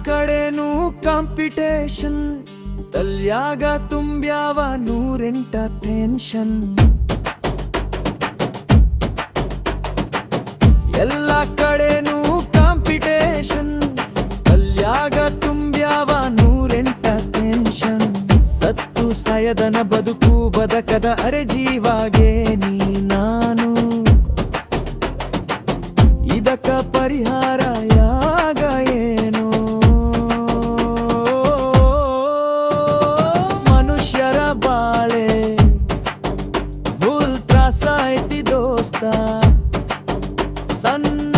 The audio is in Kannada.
ಕಡೆನೂ ಕಾಂಪಿಟೇಷನ್, ತಲ್ಯಾಗ ತುಂಬ್ಯಾವ 108 ಟೆನ್ಷನ್. ಎಲ್ಲ ಕಡೆನೂ ಕಾಂಪಿಟೇಷನ್, ತಲ್ಯಾಗ ತುಂಬ್ಯಾವ 108 ಟೆನ್ಷನ್. ಸತ್ತು ಸಾಯದನ ಬದುಕು ಬದಕದ ಅರೆ ಜೀವಾಗೆ ನೀ ನಾನು, ಇದಕ್ಕ ಪರಿಹಾರ ಯಾಗ ಏನು? ಮನುಷ್ಯರ ಬಾಳೆ ಫುಲ್ ತ್ರಾಸ ಐತಿ ದೋಸ್ತ. ಸಣ್ಣ